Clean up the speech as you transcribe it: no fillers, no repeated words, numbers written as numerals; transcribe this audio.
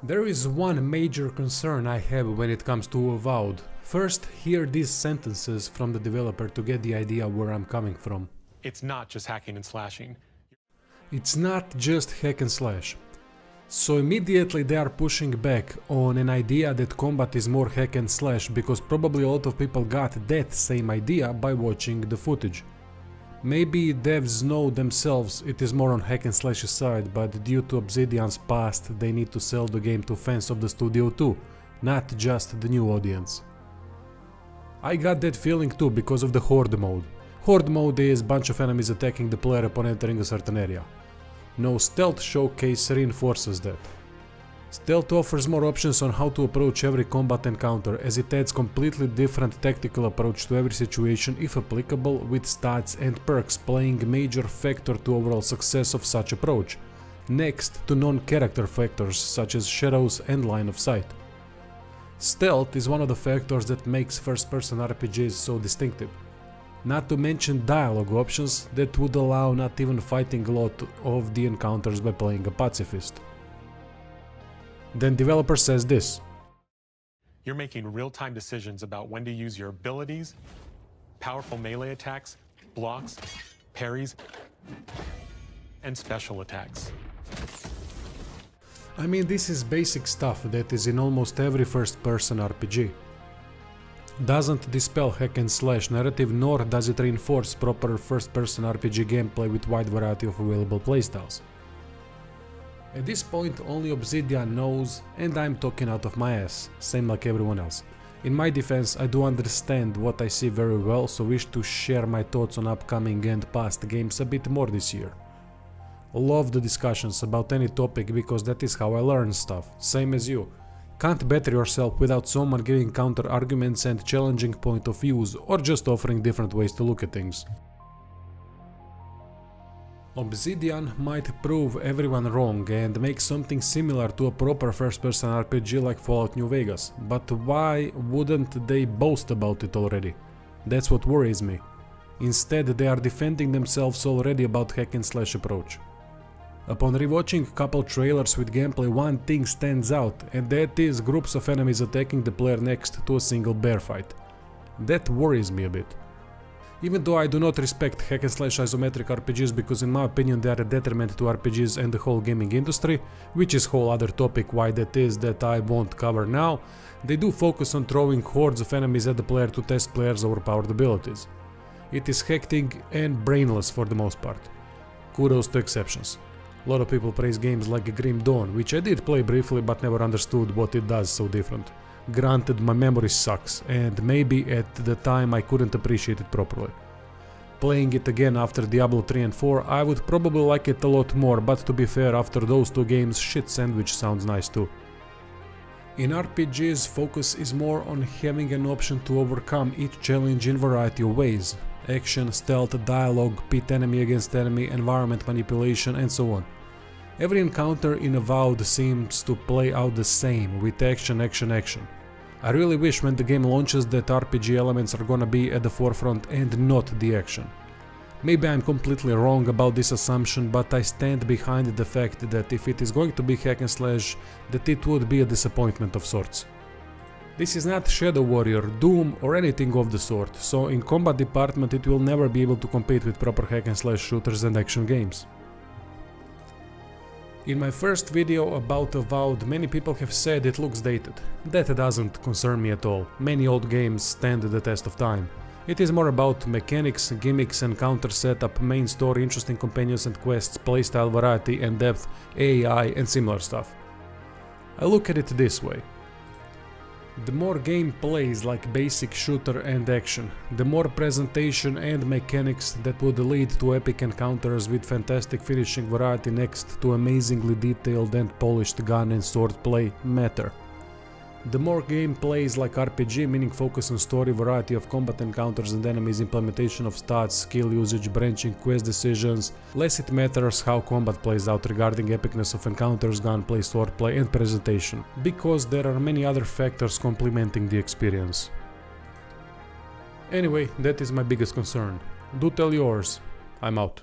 There is one major concern I have when it comes to Avowed. First, hear these sentences from the developer to get the idea where I'm coming from. It's not just hacking and slashing. It's not just hack and slash. So immediately they are pushing back on an idea that combat is more hack and slash because probably a lot of people got that same idea by watching the footage. Maybe devs know themselves it is more on hack and slash side, but due to Obsidian's past they need to sell the game to fans of the studio too, not just the new audience. I got that feeling too because of the Horde mode. Horde mode is bunch of enemies attacking the player upon entering a certain area. No stealth showcase reinforces that. Stealth offers more options on how to approach every combat encounter, as it adds completely different tactical approach to every situation if applicable, with stats and perks playing a major factor to overall success of such approach, next to non-character factors such as shadows and line of sight. Stealth is one of the factors that makes first-person RPGs so distinctive. Not to mention dialogue options that would allow not even fighting a lot of the encounters by playing a pacifist. Then developer says this. You're making real-time decisions about when to use your abilities, powerful melee attacks, blocks, parries, and special attacks. I mean, this is basic stuff that is in almost every first-person RPG. Doesn't dispel hack and slash narrative, nor does it reinforce proper first-person RPG gameplay with wide variety of available playstyles. At this point only Obsidian knows, and I'm talking out of my ass, same like everyone else. In my defense, I do understand what I see very well, so wish to share my thoughts on upcoming and past games a bit more this year. Love the discussions about any topic because that is how I learn stuff, same as you. Can't better yourself without someone giving counter arguments and challenging point of views, or just offering different ways to look at things. Obsidian might prove everyone wrong and make something similar to a proper first-person RPG like Fallout New Vegas, but why wouldn't they boast about it already? That's what worries me. Instead, they are defending themselves already about hack and slash approach. Upon rewatching a couple trailers with gameplay, one thing stands out, and that is groups of enemies attacking the player next to a single bear fight. That worries me a bit. Even though I do not respect hack and slash isometric RPGs because in my opinion they are a detriment to RPGs and the whole gaming industry, which is whole other topic why that is that I won't cover now, they do focus on throwing hordes of enemies at the player to test players' overpowered abilities. It is hectic and brainless for the most part. Kudos to exceptions. A lot of people praise games like Grim Dawn, which I did play briefly but never understood what it does so different. Granted, my memory sucks, and maybe at the time I couldn't appreciate it properly. Playing it again after Diablo 3 and 4, I would probably like it a lot more, but to be fair, after those two games, Shit Sandwich sounds nice too. In RPGs, focus is more on having an option to overcome each challenge in variety of ways. Action, stealth, dialogue, pit enemy against enemy, environment manipulation, and so on. Every encounter in Avowed seems to play out the same, with action, action, action. I really wish when the game launches that RPG elements are gonna be at the forefront and not the action. Maybe I'm completely wrong about this assumption, but I stand behind the fact that if it is going to be hack and slash, that it would be a disappointment of sorts. This is not Shadow Warrior, Doom or anything of the sort, so in combat department it will never be able to compete with proper hack and slash shooters and action games. In my first video about Avowed, many people have said it looks dated. That doesn't concern me at all. Many old games stand the test of time. It is more about mechanics, gimmicks, encounter setup, main story, interesting companions and quests, playstyle variety and depth, AI and similar stuff. I look at it this way. The more game plays like basic shooter and action, the more presentation and mechanics that would lead to epic encounters with fantastic finishing variety next to amazingly detailed and polished gun and sword play matter. The more game plays like RPG, meaning focus on story, variety of combat encounters and enemies, implementation of stats, skill usage, branching, quest decisions, less it matters how combat plays out regarding epicness of encounters, gunplay, swordplay and presentation, because there are many other factors complementing the experience. Anyway, that is my biggest concern. Do tell yours. I'm out.